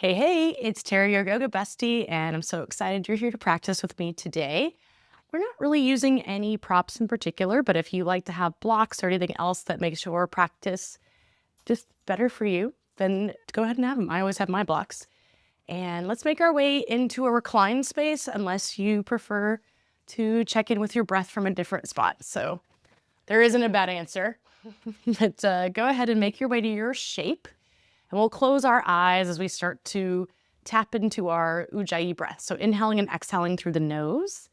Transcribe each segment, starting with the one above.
Hey, it's Terry, your yoga bestie, and I'm so excited you're here to practice with me today. We're not really using any props in particular, but if you like to have blocks or anything else that makes your practice just better for you, then go ahead and have them. I always have my blocks. And let's make our way into a reclined space unless you prefer to check in with your breath from a different spot. So there isn't a bad answer, but go ahead and make your way to your shape. And we'll close our eyes as we start to tap into our Ujjayi breath. So inhaling and exhaling through the nose.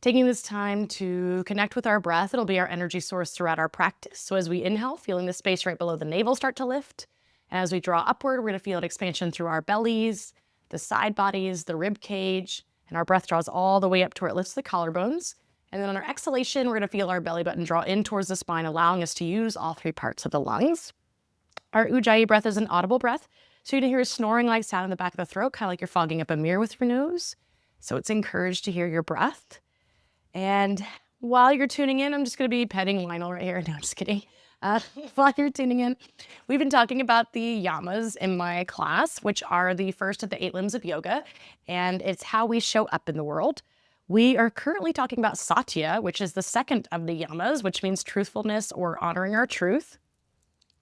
Taking this time to connect with our breath. It'll be our energy source throughout our practice. So as we inhale, feeling the space right below the navel start to lift. And as we draw upward, we're going to feel an expansion through our bellies, the side bodies, the rib cage, and our breath draws all the way up to where it lifts the collarbones. And then on our exhalation, we're going to feel our belly button draw in towards the spine, allowing us to use all three parts of the lungs. Our Ujjayi breath is an audible breath. So you're going to hear a snoring-like sound in the back of the throat, kind of like you're fogging up a mirror with your nose. So it's encouraged to hear your breath. And while you're tuning in, I'm just going to be petting Lionel right here. No, I'm just kidding. While you're tuning in, we've been talking about the yamas in my class, which are the first of the 8 limbs of yoga, and it's how we show up in the world. We are currently talking about Satya, which is the second of the yamas, which means truthfulness or honoring our truth.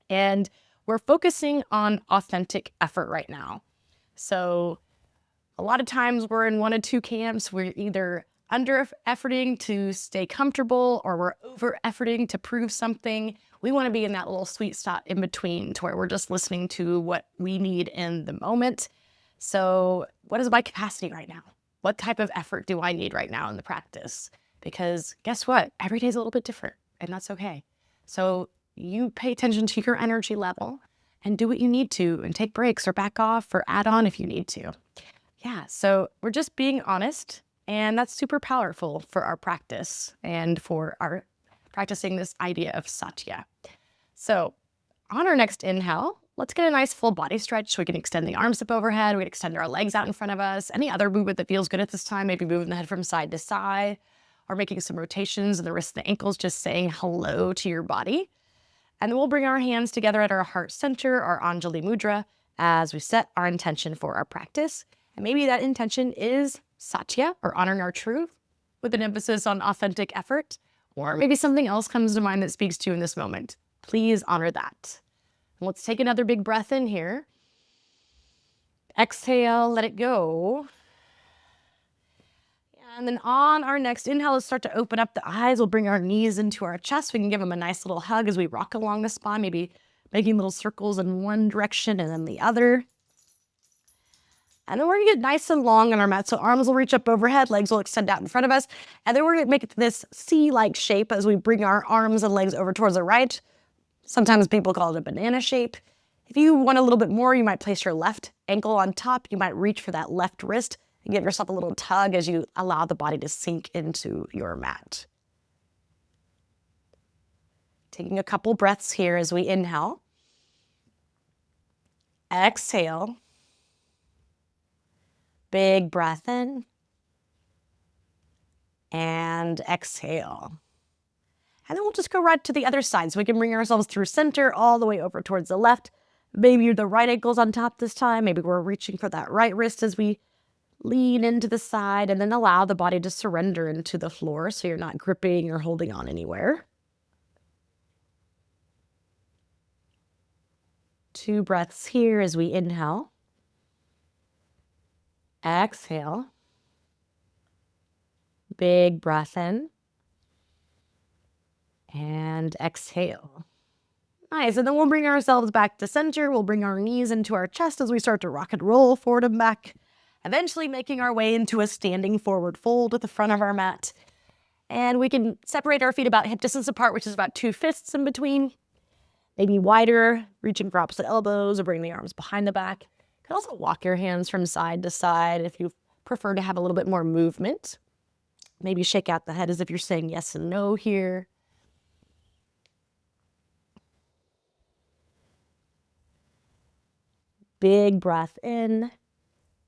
And we're focusing on authentic effort right now. So a lot of times we're in one of two camps. We're either under-efforting to stay comfortable or we're over-efforting to prove something. We want to be in that little sweet spot in between to where we're just listening to what we need in the moment. So what is my capacity right now? What type of effort do I need right now in the practice? Because guess what? Every day is a little bit different, and that's okay. So you pay attention to your energy level and do what you need to and take breaks or back off or add on if you need to. Yeah, so we're just being honest, and that's super powerful for our practice and for our practicing this idea of Satya. So on our next inhale, let's get a nice full body stretch so we can extend the arms up overhead. We can extend our legs out in front of us. Any other movement that feels good at this time, maybe moving the head from side to side or making some rotations in the wrists and the ankles, just saying hello to your body. And then we'll bring our hands together at our heart center, our Anjali Mudra, as we set our intention for our practice. And maybe that intention is Satya, or honoring our truth, with an emphasis on authentic effort. Or maybe something else comes to mind that speaks to you in this moment. Please honor that. And let's take another big breath in here. Exhale, let it go. And then on our next inhale, let's start to open up the eyes. We'll bring our knees into our chest. We can give them a nice little hug as we rock along the spine, maybe making little circles in one direction and then the other. And then we're gonna get nice and long on our mat. So arms will reach up overhead, legs will extend out in front of us. And then we're gonna make this C-like shape as we bring our arms and legs over towards the right. Sometimes people call it a banana shape. If you want a little bit more, you might place your left ankle on top. You might reach for that left wrist and give yourself a little tug as you allow the body to sink into your mat. Taking a couple breaths here as we inhale. Exhale. Big breath in. And exhale. And then we'll just go right to the other side. So we can bring ourselves through center all the way over towards the left. Maybe the right ankle's on top this time. Maybe we're reaching for that right wrist as we lean into the side and then allow the body to surrender into the floor so you're not gripping or holding on anywhere. 2 breaths here as we inhale. Exhale. Big breath in. And exhale. Nice, and then we'll bring ourselves back to center. We'll bring our knees into our chest as we start to rock and roll forward and back, eventually making our way into a standing forward fold at the front of our mat. And we can separate our feet about hip distance apart, which is about 2 fists in between. Maybe wider, reaching for opposite elbows or bring the arms behind the back. You can also walk your hands from side to side if you prefer to have a little bit more movement. Maybe shake out the head as if you're saying yes and no here. Big breath in.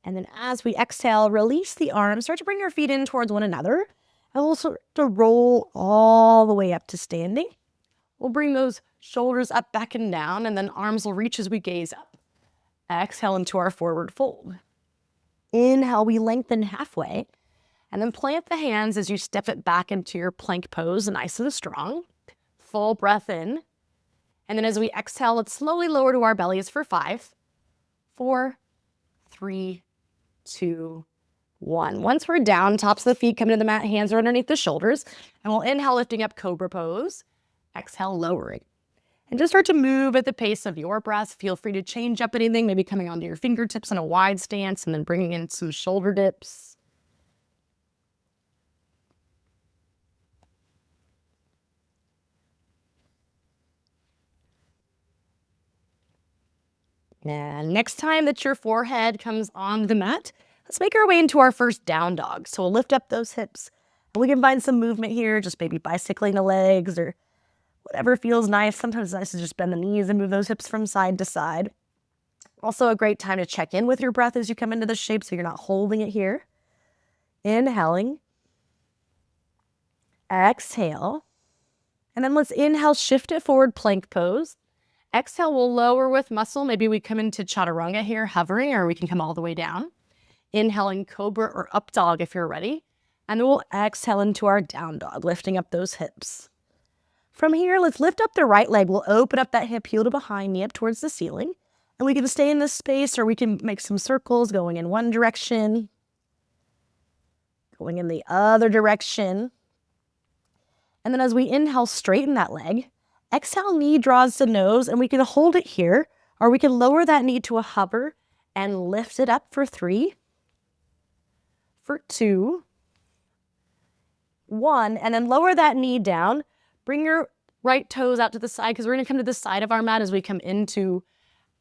And then as we exhale, release the arms. Start to bring your feet in towards one another. And we'll start to roll all the way up to standing. We'll bring those shoulders up, back, and down. And then arms will reach as we gaze up. Exhale into our forward fold. Inhale, we lengthen halfway. And then plant the hands as you step it back into your plank pose, nice and strong. Full breath in. And then as we exhale, let's slowly lower to our bellies for 5, 4, 3, 2, 1. Once we're down, tops of the feet come to the mat, hands are underneath the shoulders. And we'll inhale, lifting up Cobra pose. Exhale, lowering. And just start to move at the pace of your breath. Feel free to change up anything, maybe coming onto your fingertips in a wide stance and then bringing in some shoulder dips. And next time that your forehead comes on the mat, let's make our way into our first down dog. So we'll lift up those hips. And we can find some movement here, just maybe bicycling the legs or whatever feels nice. Sometimes it's nice to just bend the knees and move those hips from side to side. Also a great time to check in with your breath as you come into the shape so you're not holding it here. Inhaling. Exhale. And then let's inhale, shift it forward, plank pose. Exhale, we'll lower with muscle. Maybe we come into chaturanga here, hovering, or we can come all the way down. Inhaling Cobra or up dog if you're ready. And then we'll exhale into our down dog, lifting up those hips. From here, let's lift up the right leg. We'll open up that hip, heel to behind, knee up towards the ceiling. And we can stay in this space, or we can make some circles going in one direction, going in the other direction. And then as we inhale, straighten that leg. Exhale, knee draws the nose, and we can hold it here, or we can lower that knee to a hover and lift it up for 3, for 2, 1, and then lower that knee down. Bring your right toes out to the side because we're going to come to the side of our mat as we come into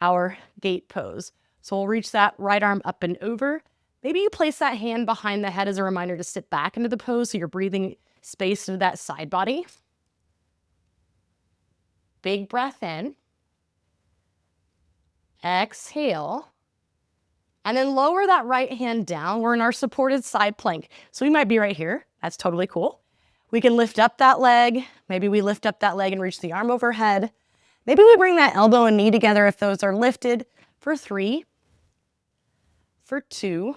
our gait pose. So we'll reach that right arm up and over. Maybe you place that hand behind the head as a reminder to sit back into the pose so you're breathing space into that side body. Big breath in. Exhale. And then lower that right hand down. We're in our supported side plank. So we might be right here. That's totally cool. We can lift up that leg. Maybe we lift up that leg and reach the arm overhead. Maybe we bring that elbow and knee together if those are lifted for 3, for 2,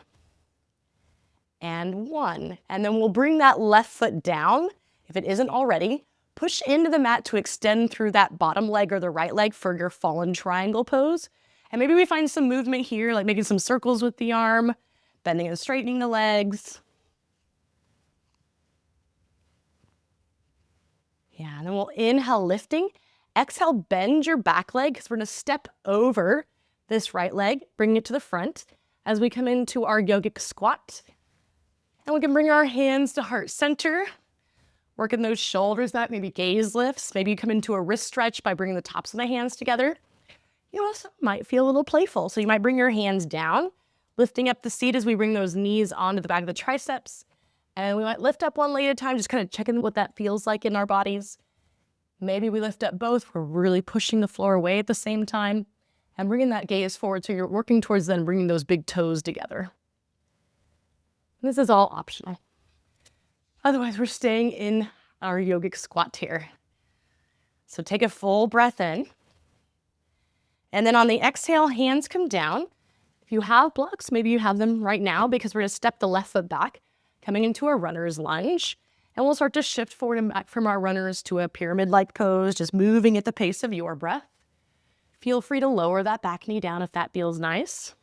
and 1. And then we'll bring that left foot down if it isn't already. Push into the mat to extend through that bottom leg or the right leg for your fallen triangle pose. And maybe we find some movement here, like making some circles with the arm, bending and straightening the legs. Yeah, and then we'll inhale, lifting. Exhale, bend your back leg because we're going to step over this right leg, bring it to the front as we come into our yogic squat. And we can bring our hands to heart center. Working those shoulders back, maybe gaze lifts. Maybe you come into a wrist stretch by bringing the tops of the hands together. You also might feel a little playful. So you might bring your hands down, lifting up the seat as we bring those knees onto the back of the triceps. And we might lift up one leg at a time, just kind of checking what that feels like in our bodies. Maybe we lift up both. We're really pushing the floor away at the same time and bringing that gaze forward. So you're working towards then bringing those big toes together. This is all optional. Otherwise, we're staying in our yogic squat here. So take a full breath in. And then on the exhale, hands come down. If you have blocks, maybe you have them right now because we're going to step the left foot back, coming into a runner's lunge. And we'll start to shift forward and back from our runners to a pyramid-like pose, just moving at the pace of your breath. Feel free to lower that back knee down if that feels nice.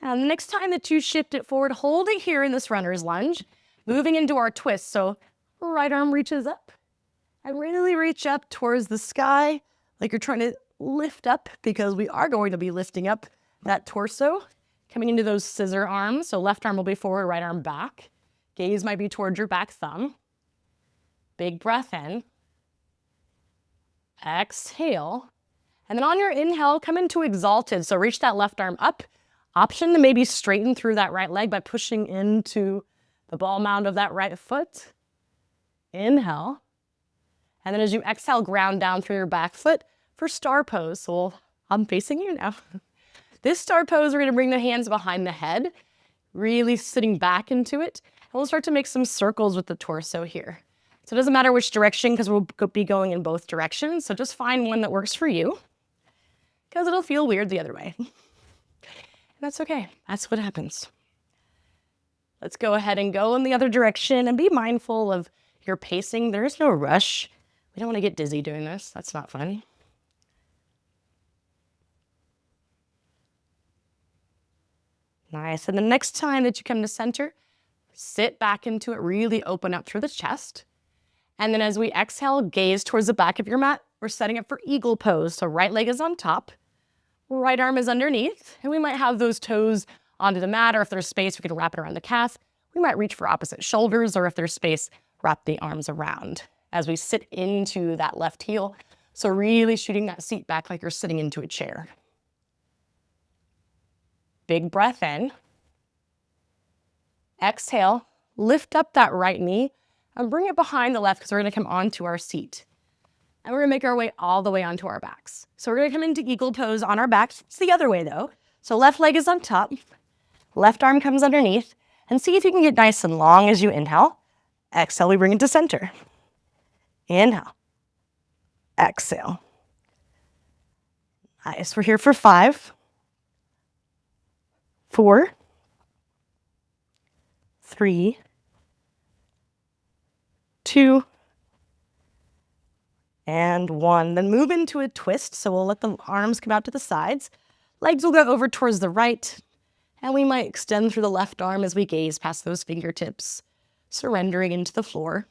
And the next time that you shift it forward, hold it here in this runner's lunge, moving into our twist. So right arm reaches up and really reach up towards the sky, like you're trying to lift up because we are going to be lifting up that torso, coming into those scissor arms. So left arm will be forward, right arm back. Gaze might be towards your back thumb. Big breath in. Exhale. And then on your inhale, come into exalted. So reach that left arm up. Option to maybe straighten through that right leg by pushing into the ball mound of that right foot. Inhale. And then as you exhale, ground down through your back foot for star pose. So I'm facing you now. This star pose, we're going to bring the hands behind the head, really sitting back into it. we'll start to make some circles with the torso here. So it doesn't matter which direction because we'll be going in both directions. So just find one that works for you because it'll feel weird the other way. And that's okay. That's what happens. Let's go ahead and go in the other direction and be mindful of your pacing. There is no rush. We don't want to get dizzy doing this. That's not fun. Nice. And the next time that you come to center, sit back into it, really open up through the chest. And then as we exhale, gaze towards the back of your mat. We're setting up for eagle pose. So right leg is on top, right arm is underneath, and we might have those toes onto the mat, or if there's space, we can wrap it around the calf. We might reach for opposite shoulders, or if there's space, wrap the arms around as we sit into that left heel. So really shooting that seat back like you're sitting into a chair. Big breath in. Exhale, lift up that right knee and bring it behind the left because we're going to come onto our seat. And we're going to make our way all the way onto our backs. So we're going to come into eagle pose on our backs. It's the other way though. So left leg is on top, left arm comes underneath, and see if you can get nice and long as you inhale. Exhale, we bring it to center. Inhale. Exhale. Nice. We're here for 5, 4, 3, 2, and 1. Then move into a twist. So we'll let the arms come out to the sides. Legs will go over towards the right. And we might extend through the left arm as we gaze past those fingertips, surrendering into the floor.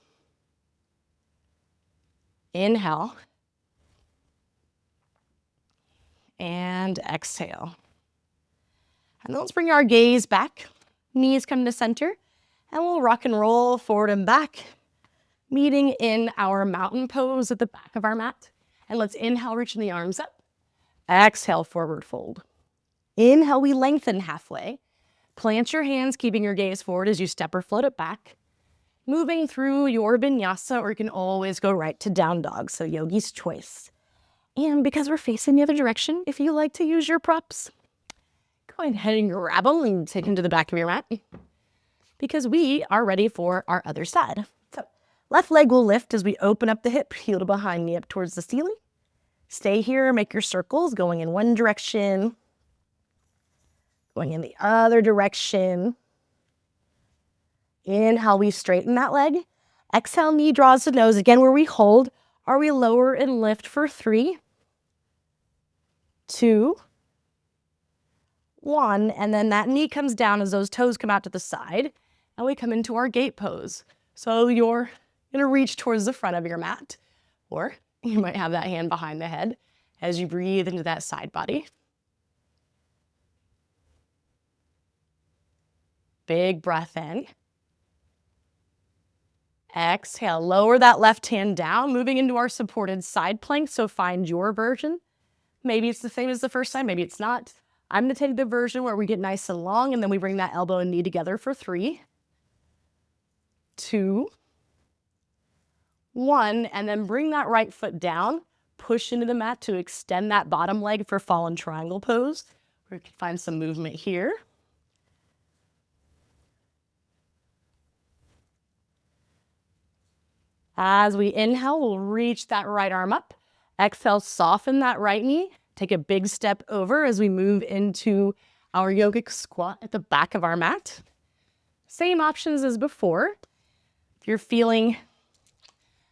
Inhale. And exhale. And then let's bring our gaze back. Knees come to center. And we'll rock and roll forward and back, meeting in our mountain pose at the back of our mat. And let's inhale, reaching the arms up. Exhale, forward fold. Inhale, we lengthen halfway. Plant your hands, keeping your gaze forward as you step or float it back. Moving through your vinyasa, or you can always go right to down dog, so yogi's choice. And because we're facing the other direction, if you like to use your props, go ahead and grab them and take them to the back of your mat because we are ready for our other side. So left leg will lift as we open up the hip, heel to behind, knee up towards the ceiling. Stay here, make your circles going in one direction, going in the other direction. Inhale, we straighten that leg. Exhale, knee draws to nose. Again, where we hold, are we lower and lift for 3, 2, 1. And then that knee comes down as those toes come out to the side. And we come into our gate pose. So you're going to reach towards the front of your mat. Or you might have that hand behind the head as you breathe into that side body. Big breath in. Exhale, lower that left hand down, moving into our supported side plank. So find your version. Maybe it's the same as the first time, maybe it's not. I'm going to take the version where we get nice and long, and then we bring that elbow and knee together for 3, 2, 1, and then bring that right foot down, push into the mat to extend that bottom leg for fallen triangle pose, where you can find some movement here. As we inhale, we'll reach that right arm up. Exhale, soften that right knee. Take a big step over as we move into our yogic squat at the back of our mat. Same options as before. If you're feeling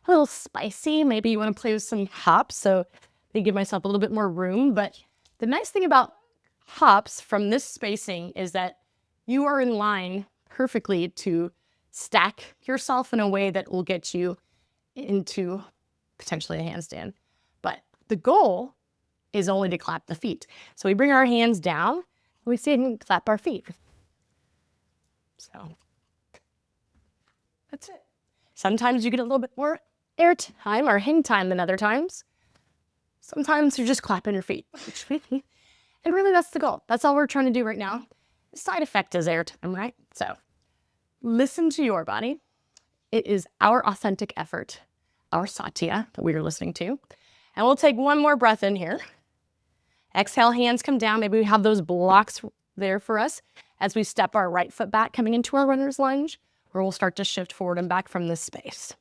a little spicy, maybe you want to play with some hops, so I give myself a little bit more room. But the nice thing about hops from this spacing is that you are in line perfectly to stack yourself in a way that will get you into potentially a handstand. But the goal is only to clap the feet. So we bring our hands down and we sit and clap our feet. So that's it. Sometimes you get a little bit more air time or hang time than other times. Sometimes you're just clapping your feet. And really that's the goal. That's all we're trying to do right now. The side effect is air time, right? So listen to your body. It is our authentic effort, our Satya that we are listening to. And we'll take one more breath in here. Exhale, hands come down. Maybe we have those blocks there for us as we step our right foot back, coming into our runner's lunge. where we'll start to shift forward and back from this space.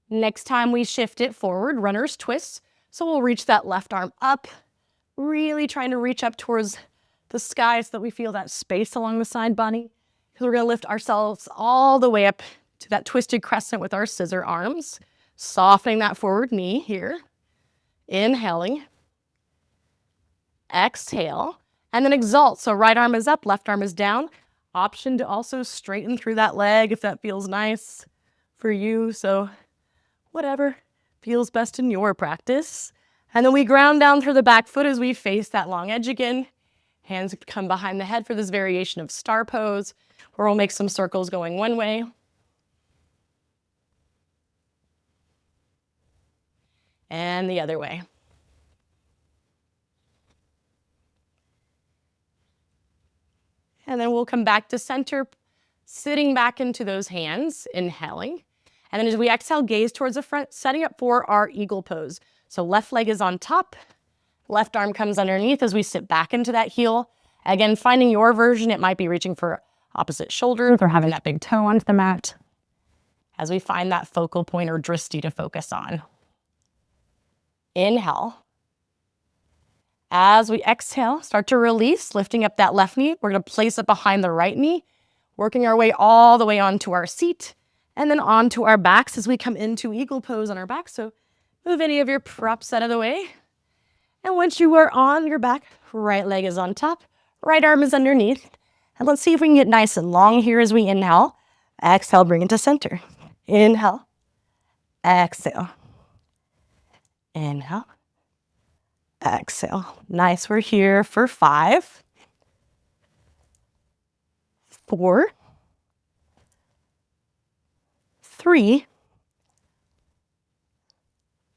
Next time we shift it forward, runner's twist. So we'll reach that left arm up, really trying to reach up towards the sky so that we feel that space along the side body. Because we're going to lift ourselves all the way up to that twisted crescent with our scissor arms, softening that forward knee here. Inhaling. Exhale. And then exalt. So right arm is up, left arm is down. Option to also straighten through that leg if that feels nice for you. So whatever feels best in your practice. And then we ground down through the back foot as we face that long edge again. Hands come behind the head for this variation of star pose, where we'll make some circles going one way. And the other way. And then we'll come back to center, sitting back into those hands, inhaling. And then as we exhale, gaze towards the front, setting up for our eagle pose. So left leg is on top, left arm comes underneath as we sit back into that heel. Again, finding your version, it might be reaching for opposite shoulders or having that big toe onto the mat as we find that focal point or drishti to focus on. Inhale. As we exhale, start to release, lifting up that left knee. We're going to place it behind the right knee, working our way all the way onto our seat. And then onto our backs as we come into eagle pose on our back. So move any of your props out of the way. And once you are on your back, right leg is on top, right arm is underneath. And let's see if we can get nice and long here as we inhale. Exhale, bring it to center. Inhale. Exhale. Inhale. Exhale. Nice. We're here for 5, 4, 3,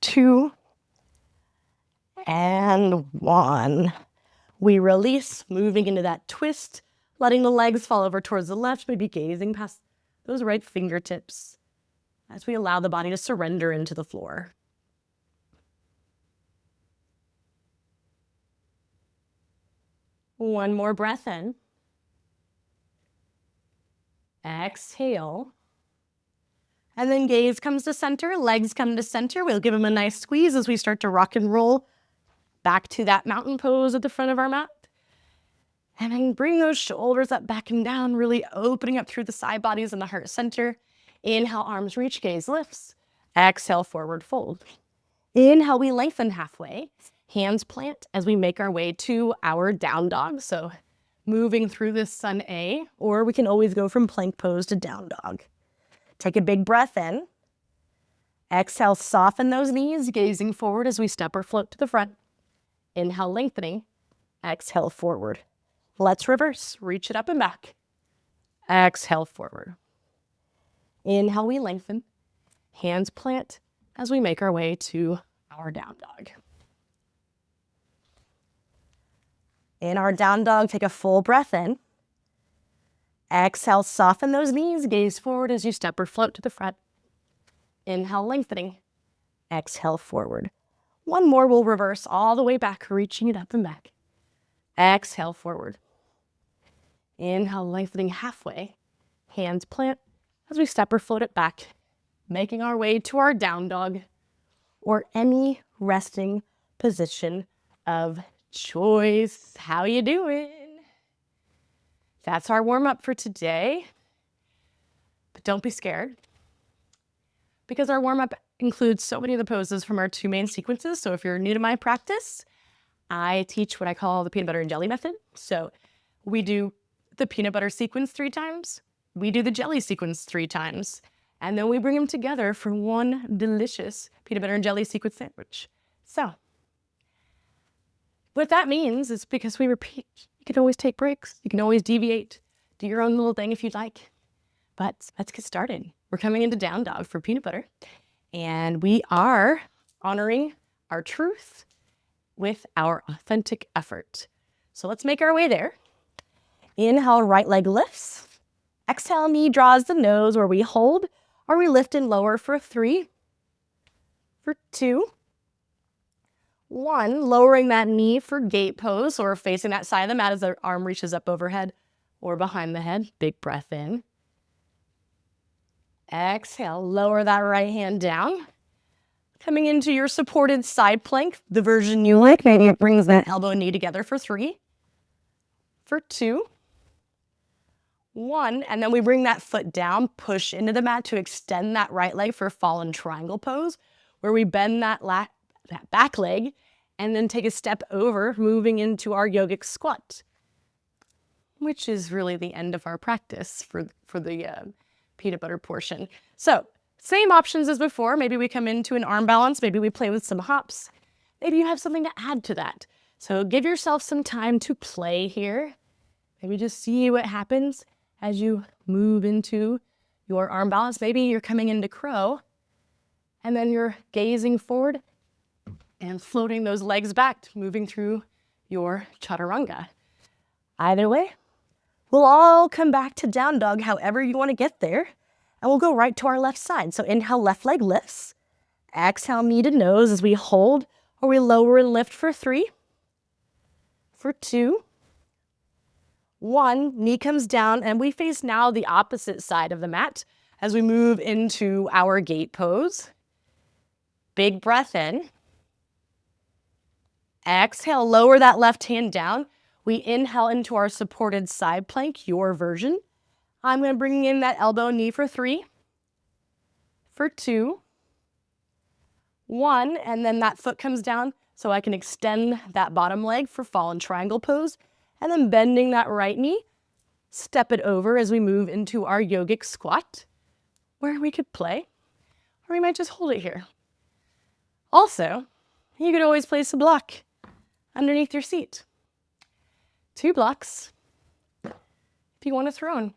2, and 1. We release, moving into that twist, letting the legs fall over towards the left, maybe gazing past those right fingertips as we allow the body to surrender into the floor. One more breath in. Exhale. And then gaze comes to center, legs come to center. We'll give them a nice squeeze as we start to rock and roll back to that mountain pose at the front of our mat. And then bring those shoulders up, back and down, really opening up through the side bodies and the heart center. Inhale, arms reach, gaze lifts. Exhale, forward fold. Inhale, we lengthen halfway. Hands plant as we make our way to our down dog. So moving through this sun A, or we can always go from plank pose to down dog. Take a big breath in. Exhale, soften those knees, gazing forward as we step or float to the front. Inhale, lengthening. Exhale, forward. Let's reverse. Reach it up and back. Exhale, forward. Inhale, we lengthen. Hands plant as we make our way to our down dog. In our down dog, take a full breath in. Exhale, soften those knees, gaze forward as you step or float to the front. Inhale, lengthening. Exhale, forward. One more, we'll reverse all the way back, reaching it up and back. Exhale, forward. Inhale, lengthening halfway. Hands plant as we step or float it back, making our way to our down dog or any resting position of choice. How you doing? That's our warm-up for today. But don't be scared, because our warm-up includes so many of the poses from our 2 main sequences. So if you're new to my practice, I teach what I call the peanut butter and jelly method. So we do the peanut butter sequence 3 times. We do the jelly sequence 3 times. And then we bring them together for one delicious peanut butter and jelly sequence sandwich. So what that means is, because we repeat, you can always take breaks. You can always deviate, do your own little thing if you'd like. But let's get started. We're coming into down dog for peanut butter. And we are honoring our truth with our authentic effort. So let's make our way there. Inhale, right leg lifts. Exhale, knee draws the nose, where we hold or we lift and lower for 3, for 2. 1, lowering that knee for gate pose or facing that side of the mat as the arm reaches up overhead or behind the head. Big breath in. Exhale, lower that right hand down. Coming into your supported side plank, the version you like. Maybe it brings that elbow and knee together for 3, for 2, 1, and then we bring that foot down, push into the mat to extend that right leg for fallen triangle pose, where we bend that back leg and then take a step over, moving into our yogic squat, which is really the end of our practice for the peanut butter portion. So same options as before. Maybe we come into an arm balance. Maybe we play with some hops. Maybe you have something to add to that. So give yourself some time to play here. Maybe just see what happens as you move into your arm balance. Maybe you're coming into crow and then you're gazing forward and floating those legs back, moving through your chaturanga. Either way, we'll all come back to down dog however you want to get there. And we'll go right to our left side. So inhale, left leg lifts. Exhale, knee to nose as we hold or we lower and lift for 3, for 2, 1. Knee comes down and we face now the opposite side of the mat as we move into our gate pose. Big breath in. Exhale, lower that left hand down. We inhale into our supported side plank, your version. I'm going to bring in that elbow knee for 3, for 2, 1, and then that foot comes down so I can extend that bottom leg for fallen triangle pose, and then bending that right knee, step it over as we move into our yogic squat, where we could play, or we might just hold it here. Also, you could always place a block underneath your seat. 2 blocks if you want a throne.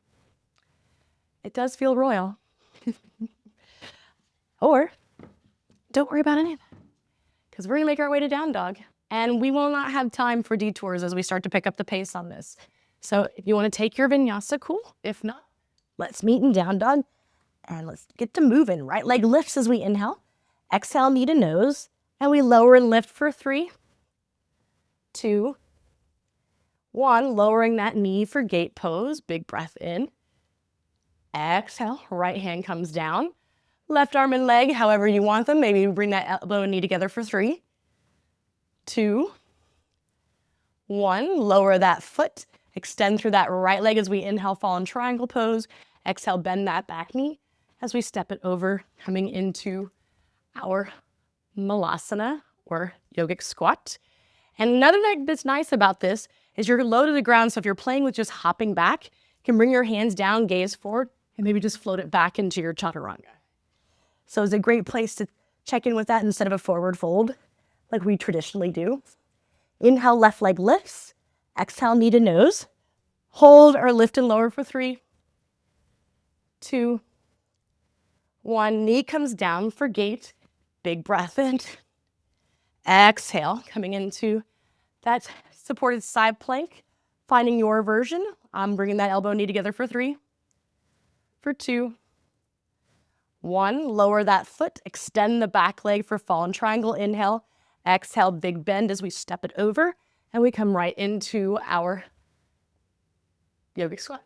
It does feel royal. Or don't worry about any of that, because we're going to make our way to down dog. And we will not have time for detours as we start to pick up the pace on this. So if you want to take your vinyasa, cool. If not, let's meet in down dog. And let's get to moving. Right leg lifts as we inhale. Exhale, knee to nose. And we lower and lift for 3, 2, 1. Lowering that knee for gate pose. Big breath in. Exhale, right hand comes down. Left arm and leg, however you want them. Maybe bring that elbow and knee together for 3, 2, 1. Lower that foot. Extend through that right leg as we inhale, fallen triangle pose. Exhale, bend that back knee as we step it over, coming into our malasana or yogic squat. And another thing that's nice about this is you're low to the ground. So if you're playing with just hopping back, you can bring your hands down, gaze forward, and maybe just float it back into your chaturanga. So it's a great place to check in with that instead of a forward fold like we traditionally do. Inhale, left leg lifts. Exhale, knee to nose. Hold or lift and lower for 3, 2, 1. Knee comes down for gate. Big breath in. Exhale, coming into that supported side plank. Finding your version. I'm bringing that elbow knee together for 3, for 2, 1. Lower that foot. Extend the back leg for fallen triangle. Inhale. Exhale, big bend as we step it over. And we come right into our yogic squat.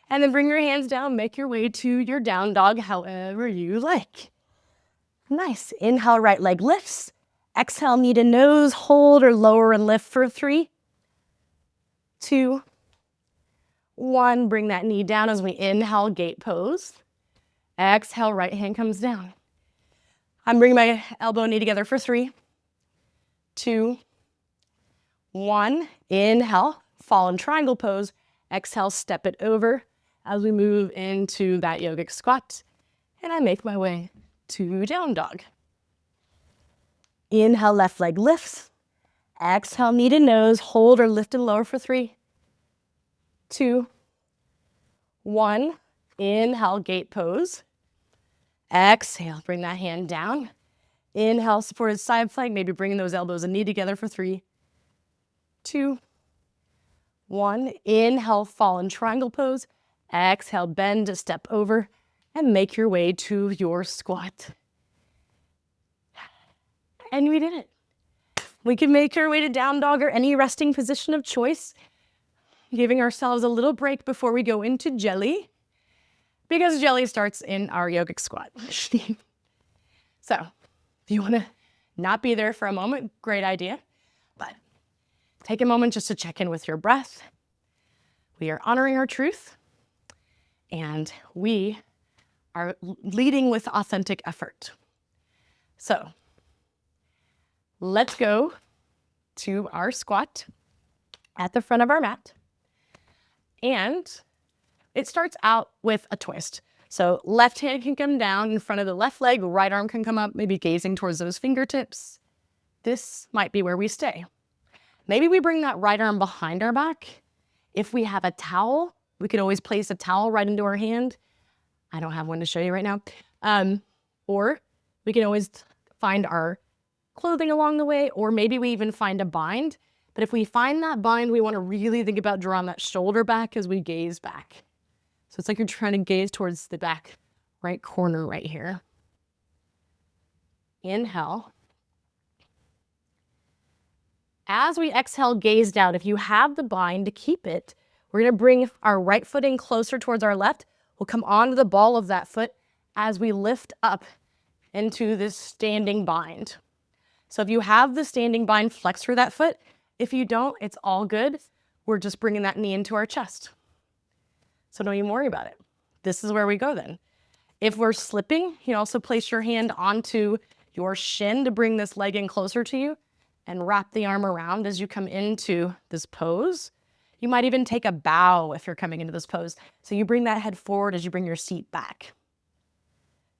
And then bring your hands down. Make your way to your down dog however you like. Nice. Inhale, right leg lifts. Exhale, knee to nose. Hold or lower and lift for 3, 2, 1. Bring that knee down as we inhale, gate pose. Exhale, right hand comes down. I'm bringing my elbow and knee together for 3, 2, 1. Inhale, fallen triangle pose. Exhale, step it over as we move into that yogic squat. And I make my way to down dog. Inhale, left leg lifts. Exhale, knee to nose. Hold or lift and lower for 3, 2, 1. Inhale, gate pose. Exhale, bring that hand down. Inhale, supported side plank. Maybe bringing those elbows and knee together for 3, 2, 1. Inhale, fallen triangle pose. Exhale, bend to step over and make your way to your squat. And we did it. We can make our way to down dog or any resting position of choice, giving ourselves a little break before we go into jelly, because jelly starts in our yogic squat. So if you want to not be there for a moment, great idea. But take a moment just to check in with your breath. We are honoring our truth, and we are leading with authentic effort. So let's go to our squat at the front of our mat. And it starts out with a twist. So left hand can come down in front of the left leg, right arm can come up, maybe gazing towards those fingertips. This might be where we stay. Maybe we bring that right arm behind our back. If we have a towel, we could always place a towel right into our hand. I don't have one to show you right now. Or we can always find our clothing along the way, or maybe we even find a bind. But if we find that bind, we want to really think about drawing that shoulder back as we gaze back. So it's like you're trying to gaze towards the back right corner right here. Inhale. As we exhale, gaze down. If you have the bind, to keep it, we're going to bring our right foot in closer towards our left. We'll come onto the ball of that foot as we lift up into this standing bind. So if you have the standing bind, flex through that foot. If you don't, it's all good. We're just bringing that knee into our chest. So don't even worry about it. This is where we go then. If we're slipping, you can also place your hand onto your shin to bring this leg in closer to you and wrap the arm around as you come into this pose. You might even take a bow if you're coming into this pose. So you bring that head forward as you bring your seat back.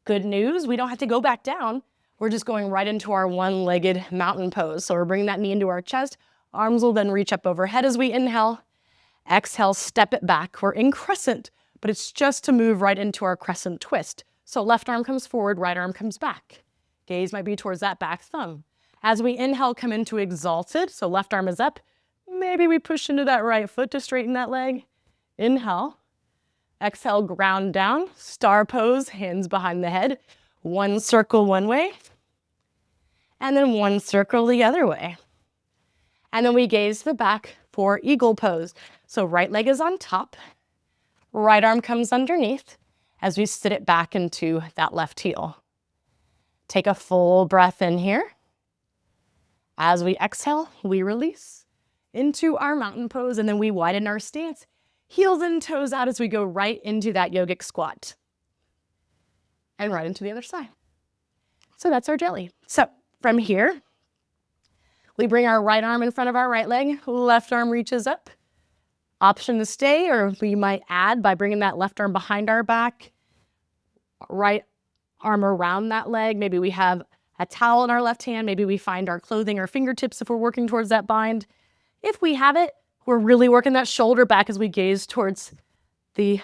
Good news, we don't have to go back down. We're just going right into our one-legged mountain pose. So we're bringing that knee into our chest. Arms will then reach up overhead as we inhale. Exhale, step it back. We're in crescent, but it's just to move right into our crescent twist. So left arm comes forward, right arm comes back. Gaze might be towards that back thumb. As we inhale, come into exalted. So left arm is up. Maybe we push into that right foot to straighten that leg. Inhale. Exhale, ground down. Star pose, hands behind the head. One circle one way. And then one circle the other way. And then we gaze to the back for eagle pose. So right leg is on top. Right arm comes underneath as we sit it back into that left heel. Take a full breath in here. As we exhale, we release into our mountain pose, and then we widen our stance. Heels and toes out as we go right into that yogic squat. And right into the other side. So that's our jelly. So from here, we bring our right arm in front of our right leg. Left arm reaches up. Option to stay, or we might add by bringing that left arm behind our back. Right arm around that leg. Maybe we have a towel in our left hand. Maybe we find our clothing or fingertips if we're working towards that bind. If we have it, we're really working that shoulder back as we gaze towards the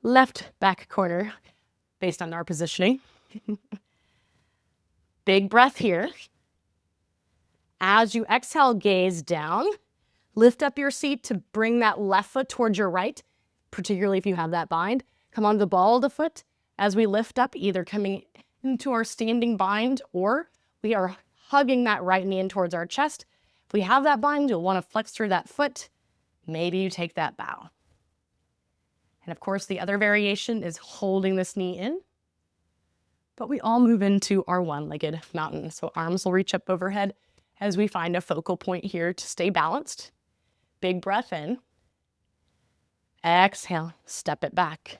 left back corner based on our positioning. Big breath here. As you exhale, gaze down. Lift up your seat to bring that left foot towards your right, particularly if you have that bind. Come onto the ball of the foot as we lift up, either coming into our standing bind or we are hugging that right knee in towards our chest. If we have that bind, you'll want to flex through that foot. Maybe you take that bow. And of course, the other variation is holding this knee in. But we all move into our one-legged mountain. So arms will reach up overhead as we find a focal point here to stay balanced. Big breath in. Exhale, step it back.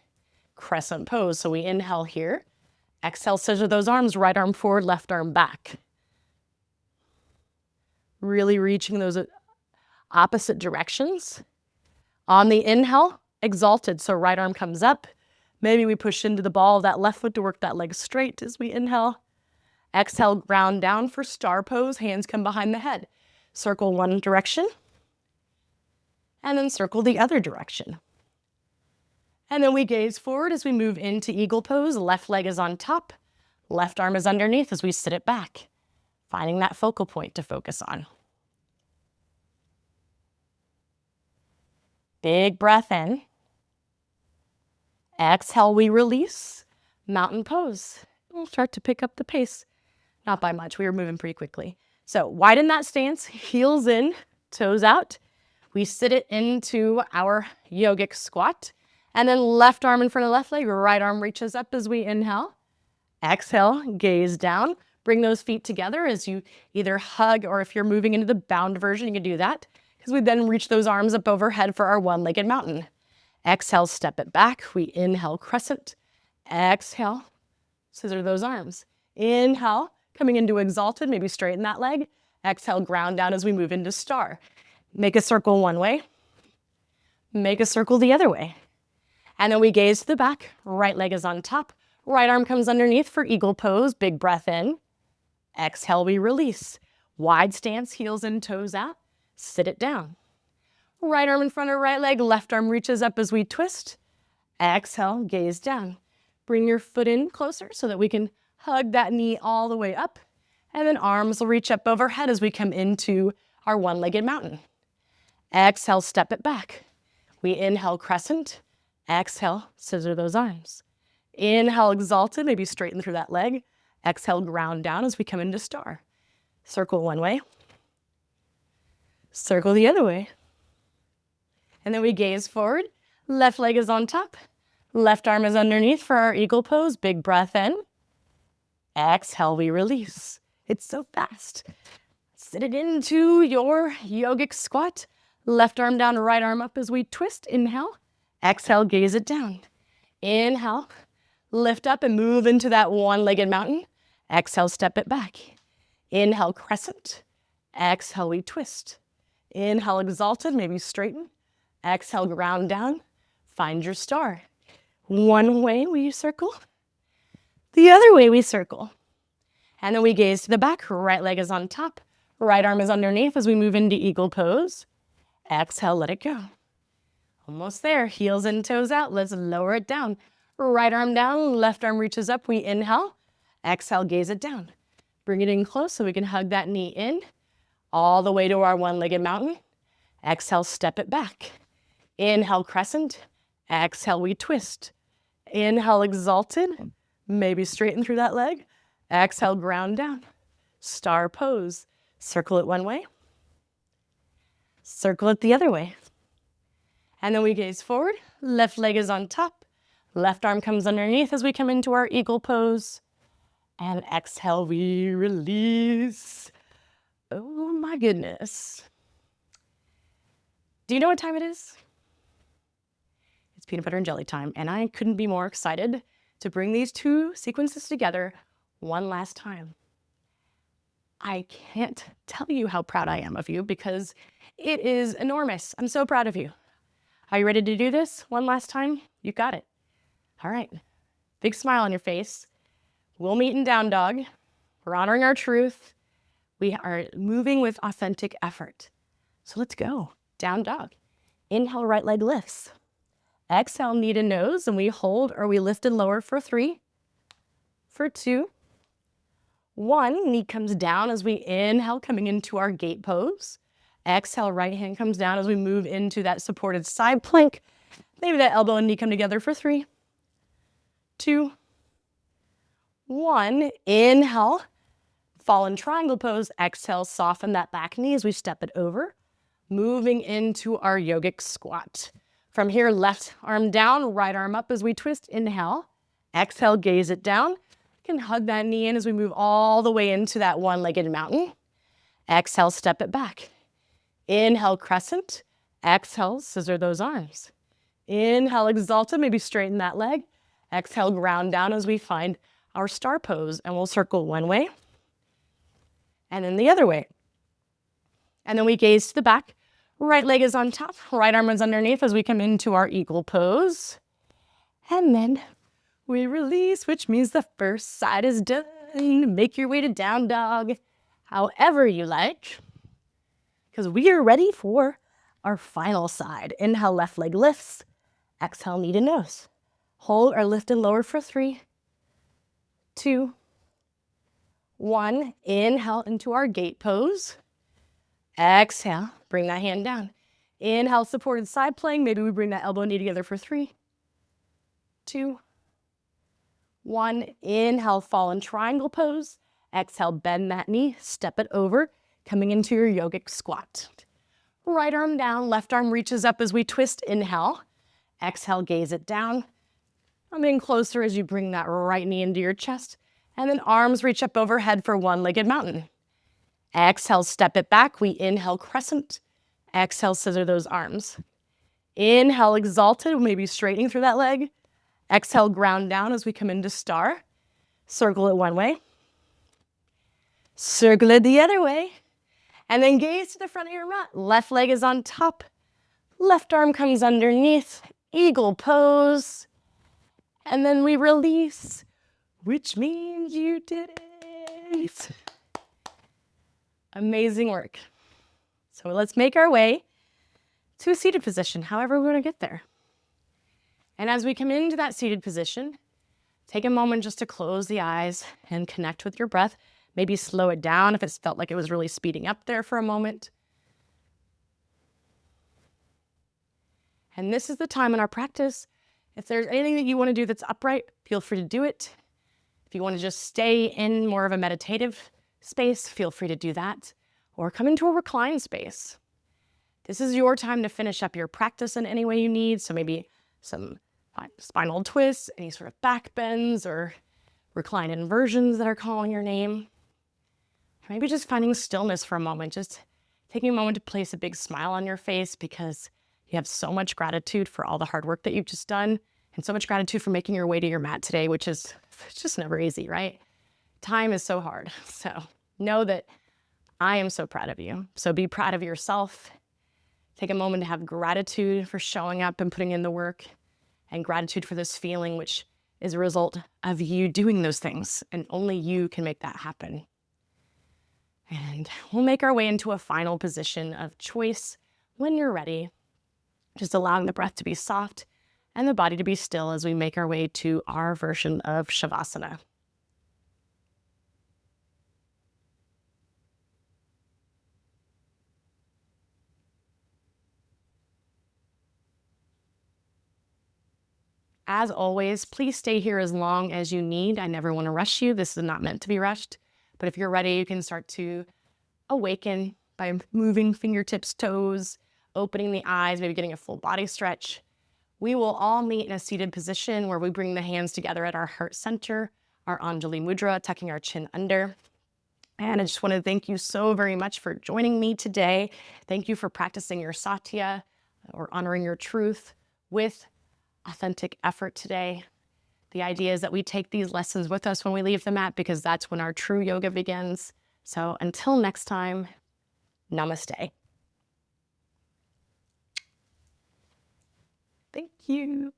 Crescent pose. So we inhale here. Exhale, scissor those arms, right arm forward, left arm back. Really reaching those opposite directions. On the inhale, exalted. So right arm comes up. Maybe we push into the ball of that left foot to work that leg straight as we inhale. Exhale, ground down for star pose. Hands come behind the head. Circle one direction. And then circle the other direction. And then we gaze forward as we move into eagle pose. Left leg is on top. Left arm is underneath as we sit it back. Finding that focal point to focus on. Big breath in. Exhale, we release. Mountain pose. We'll start to pick up the pace. Not by much. We were moving pretty quickly. So widen that stance, heels in, toes out. We sit it into our yogic squat. And then left arm in front of left leg, right arm reaches up as we inhale. Exhale, gaze down. Bring those feet together as you either hug, or if you're moving into the bound version, you can do that, because we then reach those arms up overhead for our one-legged mountain. Exhale, step it back. We inhale, crescent. Exhale, scissor those arms. Inhale, coming into exalted, maybe straighten that leg. Exhale, ground down as we move into star. Make a circle one way. Make a circle the other way. And then we gaze to the back. Right leg is on top. Right arm comes underneath for eagle pose. Big breath in. Exhale, we release. Wide stance, heels in, toes out. Sit it down. Right arm in front of right leg. Left arm reaches up as we twist. Exhale, gaze down. Bring your foot in closer so that we can hug that knee all the way up. And then arms will reach up overhead as we come into our one-legged mountain. Exhale, step it back. We inhale, crescent. Exhale, scissor those arms. Inhale, exalted, maybe straighten through that leg. Exhale, ground down as we come into star. Circle one way. Circle the other way. And then we gaze forward. Left leg is on top. Left arm is underneath for our eagle pose. Big breath in. Exhale, we release. It's so fast. Sit it into your yogic squat. Left arm down, right arm up as we twist. Inhale. Exhale, gaze it down. Inhale. Lift up and move into that one-legged mountain. Exhale, step it back. Inhale, crescent. Exhale, we twist. Inhale, exalted, maybe straighten. Exhale, ground down. Find your star. One way we circle. The other way we circle. And then we gaze to the back. Right leg is on top. Right arm is underneath as we move into eagle pose. Exhale, let it go. Almost there. Heels in, toes out. Let's lower it down. Right arm down, left arm reaches up. We inhale. Exhale, gaze it down. Bring it in close so we can hug that knee in. All the way to our one-legged mountain. Exhale, step it back. Inhale, crescent. Exhale, we twist. Inhale, exalted. Maybe straighten through that leg. Exhale, ground down. Star pose. Circle it one way. Circle it the other way. And then we gaze forward. Left leg is on top. Left arm comes underneath as we come into our eagle pose. And exhale, we release. Oh my goodness. Do you know what time it is? It's peanut butter and jelly time, and I couldn't be more excited to bring these two sequences together one last time. I can't tell you how proud I am of you because it is enormous. I'm so proud of you. Are you ready to do this one last time? You got it. All right, big smile on your face. We'll meet in down dog. We're honoring our truth. We are moving with authentic effort. So let's go, down dog. Inhale, right leg lifts. Exhale, knee to nose, and we hold or we lift and lower for 3, for 2, 1. Knee comes down as we inhale, coming into our gait pose. Exhale, right hand comes down as we move into that supported side plank. Maybe that elbow and knee come together for 3, 2, 1. Inhale, fallen triangle pose. Exhale, soften that back knee as we step it over. Moving into our yogic squat. From here, left arm down, right arm up as we twist. Inhale. Exhale, gaze it down. You can hug that knee in as we move all the way into that one-legged mountain. Exhale, step it back. Inhale, crescent. Exhale, scissor those arms. Inhale, exalted, maybe straighten that leg. Exhale, ground down as we find our star pose, and we'll circle one way and then the other way. And then we gaze to the back. Right leg is on top, right arm is underneath as we come into our eagle pose. And then we release, which means the first side is done. Make your way to down dog, however you like, because we are ready for our final side. Inhale, left leg lifts. Exhale, knee to nose. Hold or lift and lower for 3, 2, 1. Inhale into our gate pose. Exhale, bring that hand down. Inhale, supported side plank. Maybe we bring that elbow and knee together for 3, 2, 1. Inhale, fallen triangle pose. Exhale, bend that knee, step it over, coming into your yogic squat. Right arm down, left arm reaches up as we twist, inhale. Exhale, gaze it down. Coming closer as you bring that right knee into your chest. And then arms reach up overhead for one-legged mountain. Exhale, step it back. We inhale, crescent. Exhale, scissor those arms. Inhale, exalted, maybe straightening through that leg. Exhale, ground down as we come into star. Circle it one way. Circle it the other way. And then gaze to the front of your mat. Left leg is on top. Left arm comes underneath. Eagle pose. And then we release, which means you did it. Amazing work. So let's make our way to a seated position, however we want to get there. And as we come into that seated position, take a moment just to close the eyes and connect with your breath. Maybe slow it down if it felt like it was really speeding up there for a moment. And this is the time in our practice. If there's anything that you want to do that's upright, feel free to do it. If you want to just stay in more of a meditative space, feel free to do that. Or come into a reclined space. This is your time to finish up your practice in any way you need. So maybe some spinal twists, any sort of back bends or reclined inversions that are calling your name. Maybe just finding stillness for a moment, just taking a moment to place a big smile on your face because you have so much gratitude for all the hard work that you've just done and so much gratitude for making your way to your mat today, which is just never easy, right? Time is so hard. So know that I am so proud of you. So be proud of yourself. Take a moment to have gratitude for showing up and putting in the work and gratitude for this feeling, which is a result of you doing those things. And only you can make that happen. And we'll make our way into a final position of choice when you're ready, just allowing the breath to be soft and the body to be still as we make our way to our version of Shavasana. As always, please stay here as long as you need. I never want to rush you. This is not meant to be rushed. But if you're ready, you can start to awaken by moving fingertips, toes, opening the eyes, maybe getting a full body stretch. We will all meet in a seated position where we bring the hands together at our heart center, our Anjali Mudra, tucking our chin under. And I just want to thank you so very much for joining me today. Thank you for practicing your Satya or honoring your truth with authentic effort today. The idea is that we take these lessons with us when we leave the mat because that's when our true yoga begins. So until next time, namaste. Thank you.